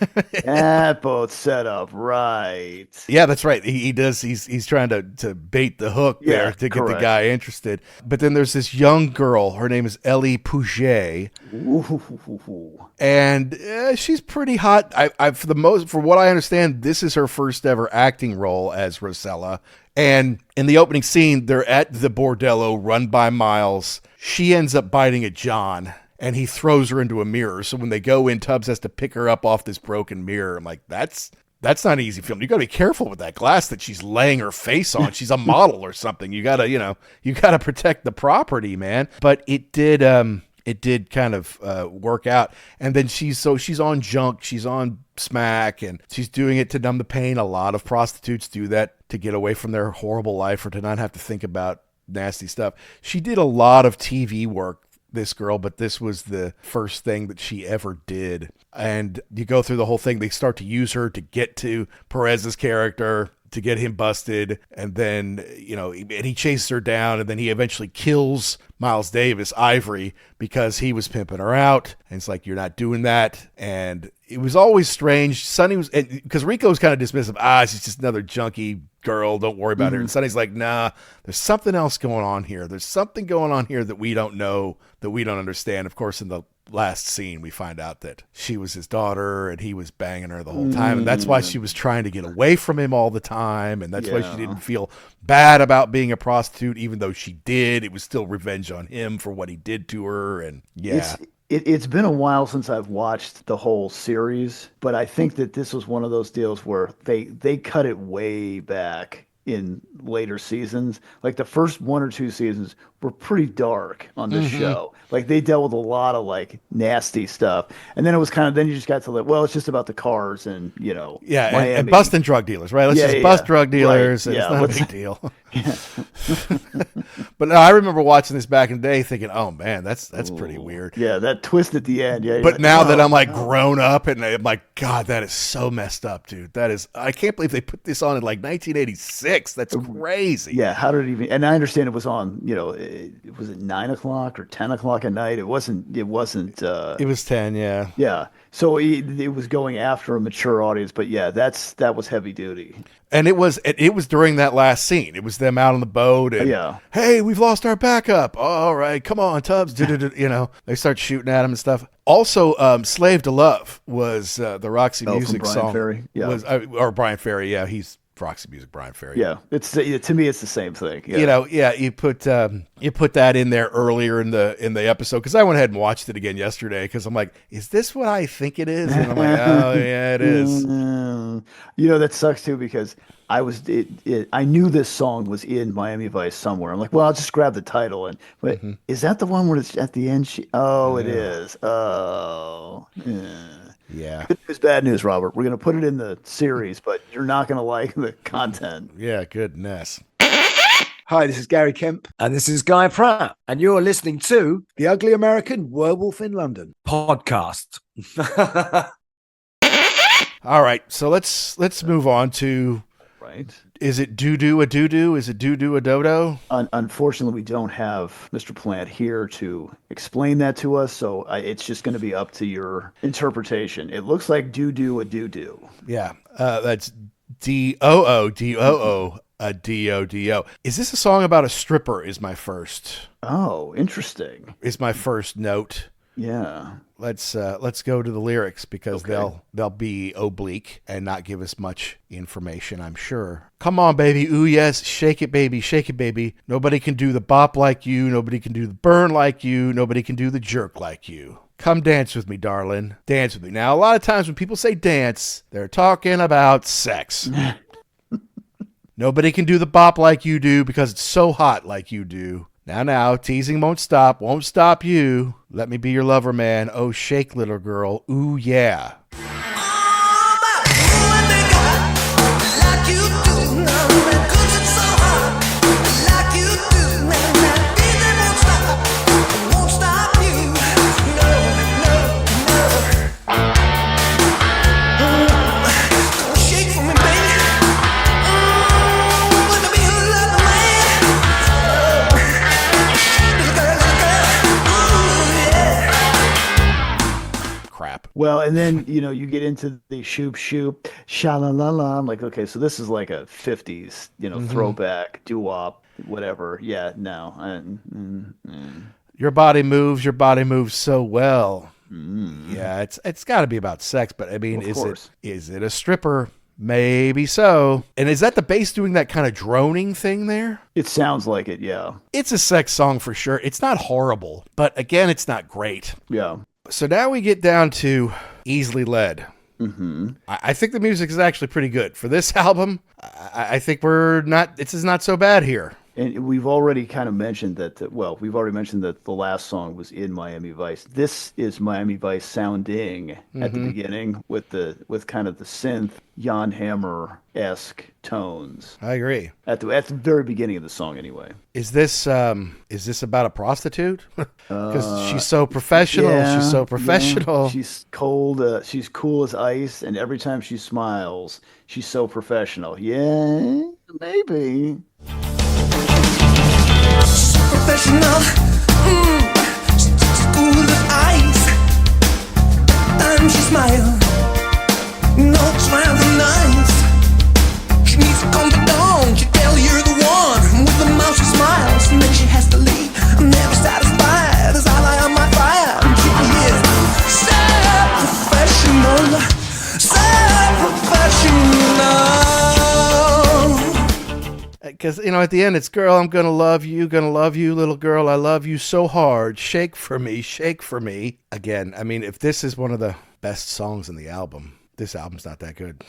That boat's set up right. yeah, that's right. He does. He's trying to bait the hook there Yeah, to get the correct. guy interested. But then there's this young girl. Her name is Ellie Pouget. Ooh. And she's pretty hot. For what I understand, this is her first ever acting role as Rosella. And in the opening scene, they're at the bordello run by Miles. She ends up biting at John, and he throws her into a mirror. So when they go in, Tubbs has to pick her up off this broken mirror. I'm like, that's not an easy film. You got to be careful with that glass that she's laying her face on. She's a model or something. You got to protect the property, man. But it did kind of work out. And then she's on junk, she's on smack, and she's doing it to numb the pain. A lot of prostitutes do that to get away from their horrible life or to not have to think about nasty stuff. She did a lot of TV work, this girl, but this was the first thing that she ever did. And you go through the whole thing. They start to use her to get to Perez's character, to get him busted, and then and he chases her down, and then he eventually kills Miles Davis, Ivory, because he was pimping her out. And it's like, you're not doing that. And it was always strange. Sonny was, because Rico was kind of dismissive. She's just another junkie girl, don't worry about her. And Sonny's like, nah, there's something else going on here. There's something going on here that we don't know, that we don't understand. Of course, in the last scene, we find out that she was his daughter and he was banging her the whole time. And that's why she was trying to get away from him all the time. And that's why she didn't feel bad about being a prostitute, even though she did. It was still revenge on him for what he did to her. And yeah. It's been a while since I've watched the whole series, but I think that this was one of those deals where they cut it way back in later seasons. Like the first one or two seasons were pretty dark on this show. Like they dealt with a lot of like nasty stuff. And then it was then you just got to like, well, it's just about the cars and, Miami. And busting drug dealers, right? Let's just bust drug dealers. Right. And it's not a big deal. But no, I remember watching this back in the day thinking, oh man, that's pretty weird. Yeah, that twist at the end. Yeah. But now that I'm like grown up and I'm like, God, that is so messed up, dude. I can't believe they put this on in like 1986. That's crazy. Yeah, how did it even? And I understand it was on. Was it 9 o'clock or 10 o'clock at night? It wasn't. It wasn't. It was 10. Yeah. Yeah. So it was going after a mature audience, but yeah, that was heavy duty. And it was during that last scene. It was them out on the boat and hey, we've lost our backup. All right, come on, Tubbs. They start shooting at him and stuff. Also, "Slave to Love" was the Roxy Music from Brian song. Ferry? Yeah. Or Brian Ferry. Yeah, he's Roxy Music, Brian Ferry. Yeah, to me it's the same thing. Yeah. You put that in there earlier in the episode because I went ahead and watched it again yesterday because I'm like, is this what I think it is? And I'm like, oh yeah, it is. That sucks too because I knew this song was in Miami Vice somewhere. I'm like, well, I'll just grab the title but is that the one where it's at the end? It is. Oh. Yeah. Good news, bad news, Robert. We're going to put it in the series, but you're not going to like the content. Yeah, goodness. Hi, this is Gary Kemp. And this is Guy Pratt. And you're listening to The Ugly American Werewolf in London podcast. All right, so let's move on to, right? Is it doo-doo a doo-doo? Is it doo-doo a dodo? Unfortunately, we don't have Mr. Plant here to explain that to us, so it's just going to be up to your interpretation. It looks like doo-doo a doo-doo. Yeah, that's D-O-O, D-O-O, A D-O-D-O. Is this a song about a stripper is my first Interesting. Is my first note. Yeah. Let's go to the lyrics because they'll be oblique and not give us much information, I'm sure. Come on, baby. Ooh, yes. Shake it, baby. Shake it, baby. Nobody can do the bop like you. Nobody can do the burn like you. Nobody can do the jerk like you. Come dance with me, darling. Dance with me. Now, a lot of times when people say dance, they're talking about sex. Nobody can do the bop like you do because it's so hot like you do. Now, teasing won't stop you. Let me be your lover, man. Oh, shake, little girl. Ooh, yeah. Well, and then, you get into the shoop, sha-la-la-la. I'm like, okay, so this is like a 50s, throwback, doo-wop, whatever. Yeah, no. Your body moves so well. Yeah, it's got to be about sex, but I mean, is it a stripper? Maybe so. And is that the bass doing that kind of droning thing there? It sounds like it, yeah. It's a sex song for sure. It's not horrible, but again, it's not great. Yeah. So now we get down to Easily Led. Mm-hmm. I think the music is actually pretty good. For this album, I think this is not so bad here. And we've already kind of mentioned that, the last song was in Miami Vice. This is Miami Vice sounding at the beginning with kind of the synth Jan Hammer-esque tones. I agree. At the very beginning of the song, anyway. Is this about a prostitute? Because she's so professional. Yeah, she's so professional. Yeah. She's cold. She's cool as ice, and every time she smiles, she's so professional. Yeah, maybe. Professional, she's cool as ice. Time she smiles, no smiling nice. She needs to confidant, she tell you're the one. With the mouth she smiles, and then she has to leave. I'm never satisfied as I lie on my fire. She is so professional. Because, at the end, it's, girl, I'm going to love you, little girl. I love you so hard. Shake for me, shake for me. Again, I mean, if this is one of the best songs in the album, this album's not that good.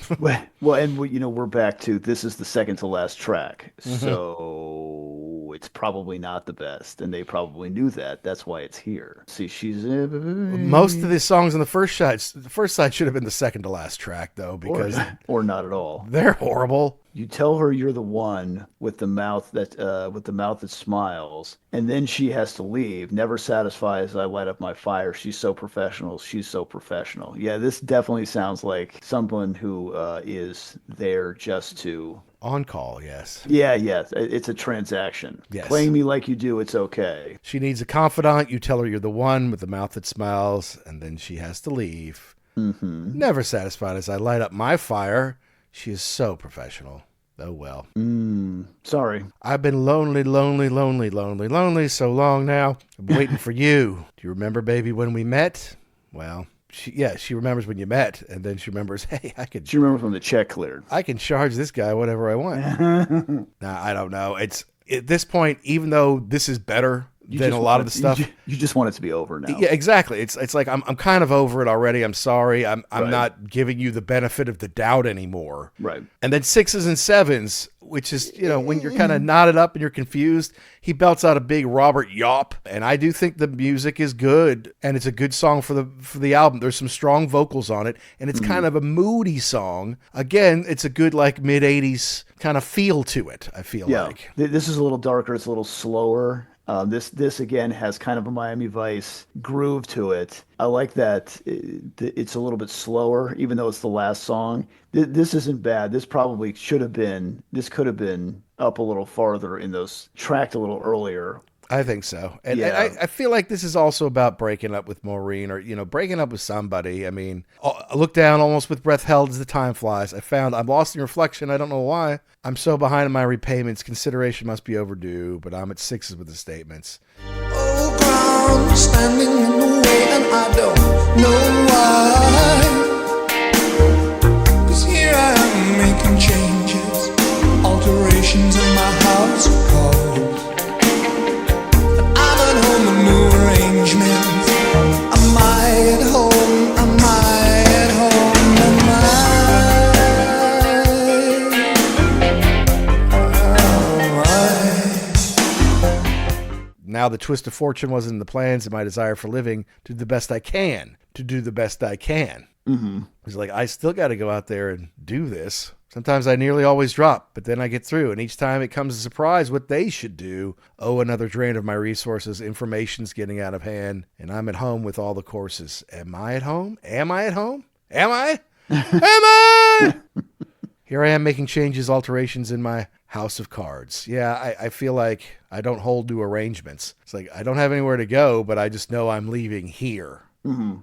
Well, and we're back to, this is the second to last track. So it's probably not the best. And they probably knew that. That's why it's here. See, she's... Most of the songs on the first side should have been the second to last track, though, because... Or not at all. They're horrible. You tell her you're the one with the mouth that smiles, and then she has to leave. Never satisfied as I light up my fire. She's so professional. She's so professional. Yeah, this definitely sounds like someone who is there just to... On call, yes. Yeah. It's a transaction. Yes. Playing me like you do, it's okay. She needs a confidant. You tell her you're the one with the mouth that smiles, and then she has to leave. Mm-hmm. Never satisfied as I light up my fire. She is so professional. Oh, well. Sorry. I've been lonely so long now. I'm waiting for you. Do you remember, baby, when we met? Well, she remembers when you met, and then she remembers, hey, She remembers when the check cleared. I can charge this guy whatever I want. Nah, I don't know. It's at this point, even though this is better than a lot of the stuff. You just want it to be over now. Yeah, exactly. It's like I'm kind of over it already. I'm sorry. I'm Right. not giving you the benefit of the doubt anymore. Right. And then 6s and 7s, which is, when you're kind of knotted up and you're confused, he belts out a big Robert Yawp. And I do think the music is good, and it's a good song for the album. There's some strong vocals on it, and it's kind of a moody song. Again, it's a good like mid 80s kind of feel to it, I feel like. This is a little darker. It's a little slower. This again has kind of a Miami Vice groove to it. I like that it's a little bit slower, even though it's the last song. This isn't bad. This probably could have been up a little farther in those, tracked a little earlier. I think so. And Yeah. I feel like this is also about breaking up with Maureen or, breaking up with somebody. I mean, I look down almost with breath held as the time flies. I found I'm lost in reflection. I don't know why. I'm so behind in my repayments. Consideration must be overdue, but I'm at sixes with the statements. Old ground standing in the way, and I don't know why. 'Cause here I am making changes, alterations in my house of cards. I'm at home with new arrangements. Am I at home? Am I at home? Am I? Now the twist of fortune wasn't in the plans and my desire for living to do the best I can, to do the best I can. Mm-hmm. He's like, I still got to go out there and do this. Sometimes I nearly always drop, but then I get through. And each time it comes as a surprise what they should do. Oh, another drain of my resources. Information's getting out of hand. And I'm at home with all the courses. Am I at home? Am I at home? Am I? Am I? Here I am making changes, alterations in my house of cards. Yeah, I feel like I don't hold new arrangements. It's like I don't have anywhere to go, but I just know I'm leaving here.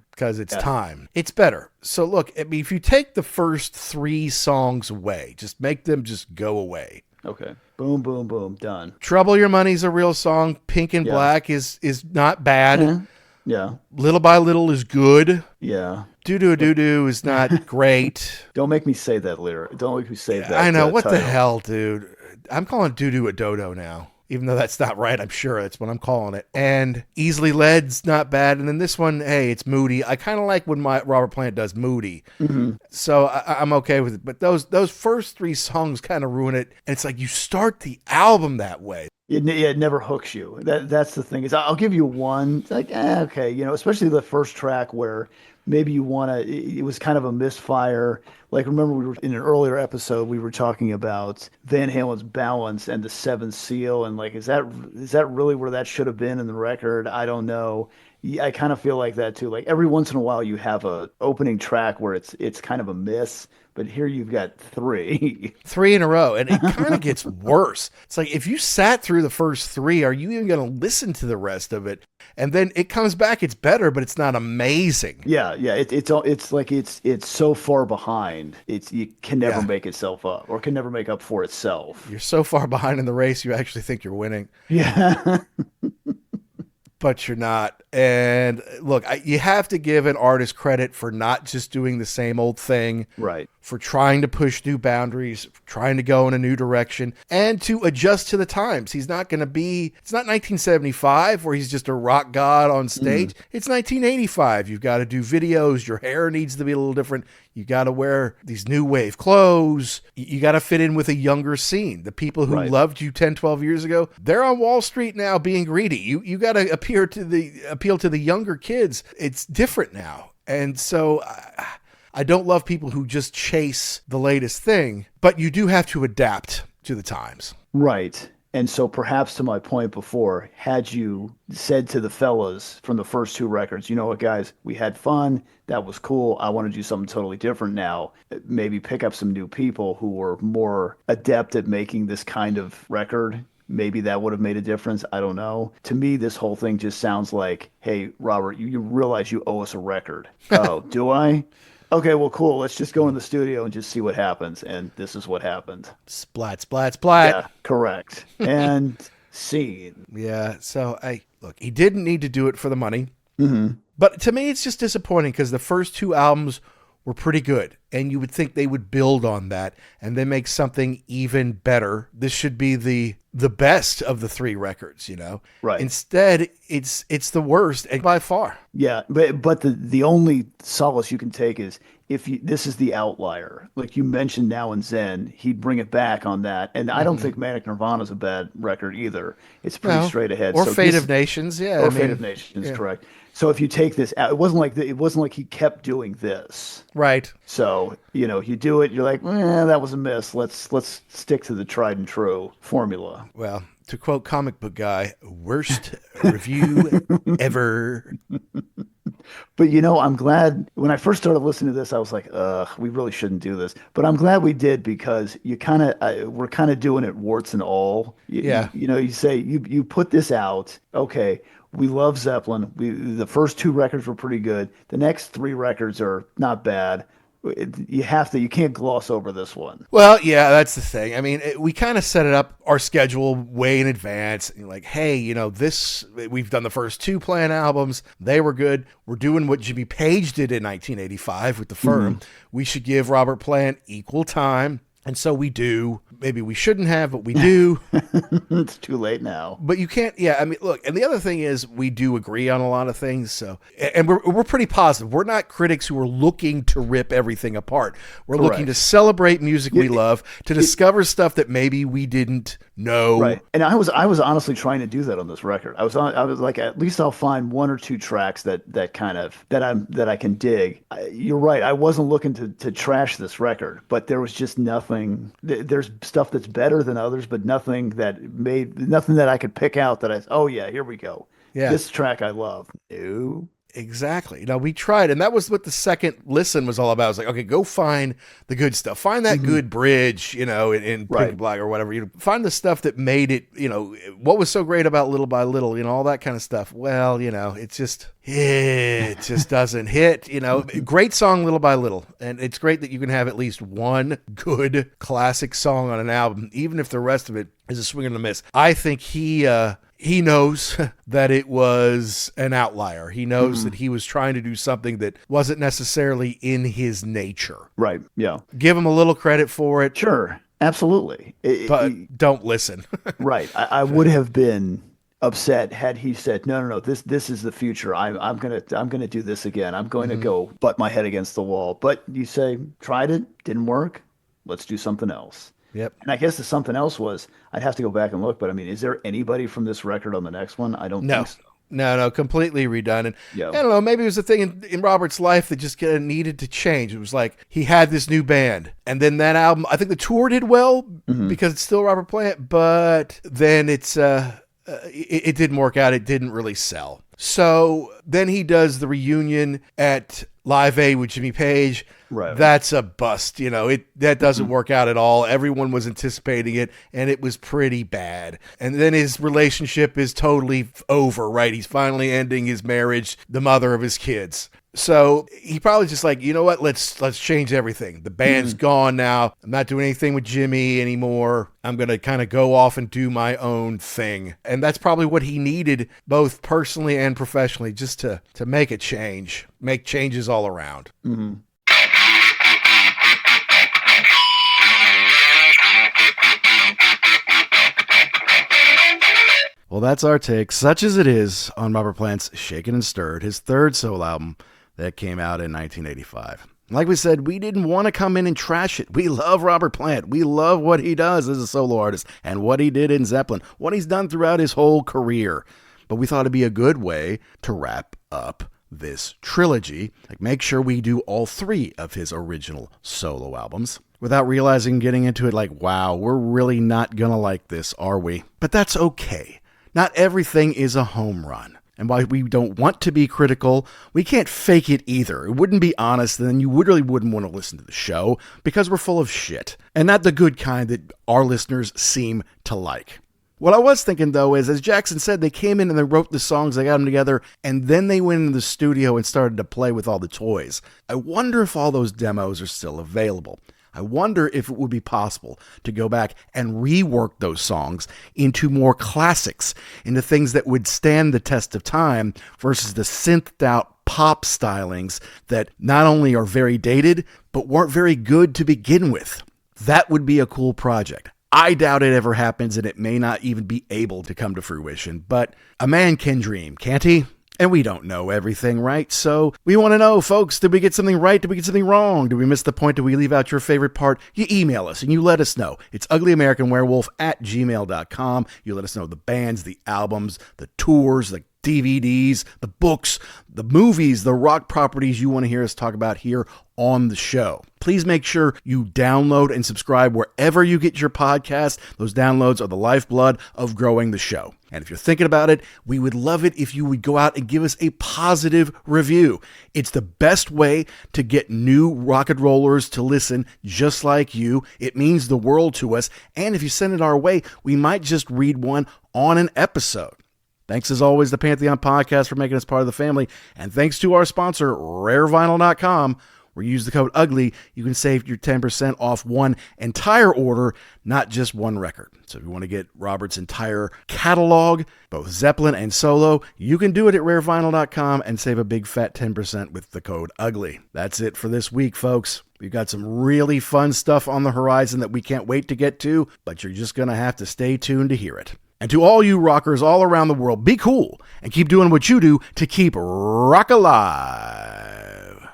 Because it's time. It's better. So look, I mean, if you take the first 3 songs away, just make them just go away. Okay. Boom, boom, boom. Done. Trouble Your Money's a real song. Pink and Black is not bad. Yeah. Little by Little is good. Yeah. Doo Doo Doo Doo is not great. Don't make me say that lyric. Don't make me say that. I know. What the title. hell, dude? I'm calling Doo Doo a dodo now. Even though that's not right, I'm sure that's what I'm calling it. And Easily Led's not bad. And then this one, hey, it's moody. I kind of like when Robert Plant does moody. Mm-hmm. So I'm okay with it. But those first 3 songs kind of ruin it. And it's like you start the album that way. It never hooks you. That's the thing. Is I'll give you one. It's like, okay, especially the first track where maybe you want to. It was kind of a misfire. Like, remember we were in an earlier episode we were talking about Van Halen's Balance and the Seventh Seal, and like, is that really where that should have been in the record? I don't know. I kind of feel like that too. Like every once in a while you have a opening track where it's kind of a miss. But here you've got 3. 3 in a row, and it kind of gets worse. It's like, if you sat through the first 3, are you even going to listen to the rest of it? And then it comes back, it's better, but it's not amazing. Yeah. It's like it's so far behind. It can never make itself up, or can never make up for itself. You're so far behind in the race, you actually think you're winning. Yeah. But you're not. And look, you have to give an artist credit for not just doing the same old thing. Right. For trying to push new boundaries, trying to go in a new direction, and to adjust to the times. He's not going to be, it's not 1975 where he's just a rock god on stage. It's 1985. You've got to do videos. Your hair needs to be a little different. You got to wear these new wave clothes. You got to fit in with a younger scene. The people who loved you 10, 12 years ago, they're on Wall Street now being greedy. You got to appeal to the younger kids. It's different now. And so I don't love people who just chase the latest thing, but you do have to adapt to the times. Right. And so perhaps to my point before, had you said to the fellas from the first 2 records, you know what, guys, we had fun. That was cool. I want to do something totally different now. Maybe pick up some new people who were more adept at making this kind of record. Maybe that would have made a difference. I don't know. To me, this whole thing just sounds like, hey, Robert, you realize you owe us a record. Oh, do I? Okay, well, cool. Let's just go in the studio and just see what happens. And this is what happened. Splat, splat, splat. Yeah, correct. And scene. Yeah, so look, he didn't need to do it for the money. Mm-hmm. But to me, it's just disappointing because the first 2 albums were pretty good. And you would think they would build on that and then make something even better. This should be the best of the 3 records, Right. Instead, it's the worst and by far. Yeah, but the only solace you can take is this is the outlier. Like you mentioned Now and Zen, he'd bring it back on that. And I don't think Manic Nirvana's a bad record either. It's pretty straight ahead. Or Fate of Nations, yeah. Fate of Nations, correct. So if you take this out, it wasn't like he kept doing this. Right. So, you do it, you're like, that was a miss. Let's stick to the tried and true formula. Well, to quote comic book guy, worst review ever. But I'm glad when I first started listening to this, I was like, we really shouldn't do this. But I'm glad we did because we're kind of doing it warts and all. Yeah. You say you put this out. Okay, we love Zeppelin. The first two records were pretty good. The next three records are not bad. You can't gloss over this one. Well, yeah, that's the thing. I mean, we kind of set it up, our schedule, way in advance. Like, hey, we've done the first two Plan albums. They were good. We're doing what Jimmy Page did in 1985 with The Firm. We should give Robert Plant equal time. And so we do. Maybe we shouldn't have, but we do. It's too late now. But you can't. Yeah, I mean, look. And the other thing is, we do agree on a lot of things. So, and we're pretty positive. We're not critics who are looking to rip everything apart. We're looking to celebrate music we love, to discover stuff that maybe we didn't know. Right. And I was honestly trying to do that on this record. I was like, at least I'll find one or two tracks that I can dig. You're right. I wasn't looking to trash this record, but there was just nothing. There's stuff that's better than others, but nothing that I could pick out that here we go. Yeah. This track I love. No. Exactly. We tried, and that was what the second listen was all about. I was like, okay, go find the good stuff. Find that good bridge, in Pink Black or whatever. Find the stuff that made it, what was so great about Little by Little, all that kind of stuff. Well, it just doesn't hit, Great song, Little by Little. And it's great that you can have at least one good classic song on an album, even if the rest of it is a swing and a miss. I think he knows that it was an outlier. He knows that he was trying to do something that wasn't necessarily in his nature. Right. Yeah. Give him a little credit for it. Sure. Absolutely. But don't listen. Right. I would have been upset had he said, no, this is the future. I'm gonna do this again. I'm going to go butt my head against the wall. But you say, tried it, didn't work. Let's do something else. Yep. And I guess the something else was, I'd have to go back and look, but I mean, is there anybody from this record on the next one? I don't think so. No, completely redone. And I don't know, maybe it was a thing in Robert's life that just needed to change. It was like he had this new band, and then that album, I think the tour did well because it's still Robert Plant, but then it didn't work out. It didn't really sell. So then he does the reunion at Live Aid with Jimmy Page. Right. That's a bust. That doesn't work out at all. Everyone was anticipating it, and it was pretty bad. And then his relationship is totally over, right? He's finally ending his marriage, the mother of his kids. So he probably just like, you know what? Let's change everything. The band's gone now. I'm not doing anything with Jimmy anymore. I'm going to kind of go off and do my own thing. And that's probably what he needed, both personally and professionally, just to make a change, make changes all around. Mm-hmm. Well, that's our take, such as it is, on Robert Plant's Shaken and Stirred, his third solo album that came out in 1985. Like we said, we didn't want to come in and trash it. We love Robert Plant. We love what he does as a solo artist and what he did in Zeppelin, what he's done throughout his whole career. But we thought it'd be a good way to wrap up this trilogy, make sure we do all three of his original solo albums, without realizing, getting into it like, wow, we're really not gonna like this, are we? But that's okay. Not everything is a home run. And while we don't want to be critical, we can't fake it either. It wouldn't be honest, then you really wouldn't want to listen to the show, because we're full of shit. And not the good kind that our listeners seem to like. What I was thinking, though, is, as Jackson said, they came in and they wrote the songs, they got them together, and then they went into the studio and started to play with all the toys. I wonder if all those demos are still available. I wonder if it would be possible to go back and rework those songs into more classics, into things that would stand the test of time, versus the synthed out pop stylings that not only are very dated, but weren't very good to begin with. That would be a cool project. I doubt it ever happens, and it may not even be able to come to fruition, but a man can dream, can't he? And we don't know everything, right? So we want to know, folks, did we get something right? Did we get something wrong? Did we miss the point? Did we leave out your favorite part? You email us and you let us know. It's uglyamericanwerewolf@gmail.com. You let us know the bands, the albums, the tours, the DVDs, the books, the movies, the rock properties you want to hear us talk about here on the show. Please make sure you download and subscribe wherever you get your podcast. Those downloads are the lifeblood of growing the show. And if you're thinking about it, we would love it if you would go out and give us a positive review. It's the best way to get new rock and rollers to listen just like you. It means the world to us. And if you send it our way, we might just read one on an episode. Thanks as always to Pantheon Podcast for making us part of the family. And thanks to our sponsor, rarevinyl.com, where you use the code UGLY, you can save your 10% off one entire order, not just one record. So if you want to get Robert's entire catalog, both Zeppelin and solo, you can do it at rarevinyl.com and save a big fat 10% with the code UGLY. That's it for this week, folks. We've got some really fun stuff on the horizon that we can't wait to get to, but you're just going to have to stay tuned to hear it. And to all you rockers all around the world, be cool and keep doing what you do to keep rock alive.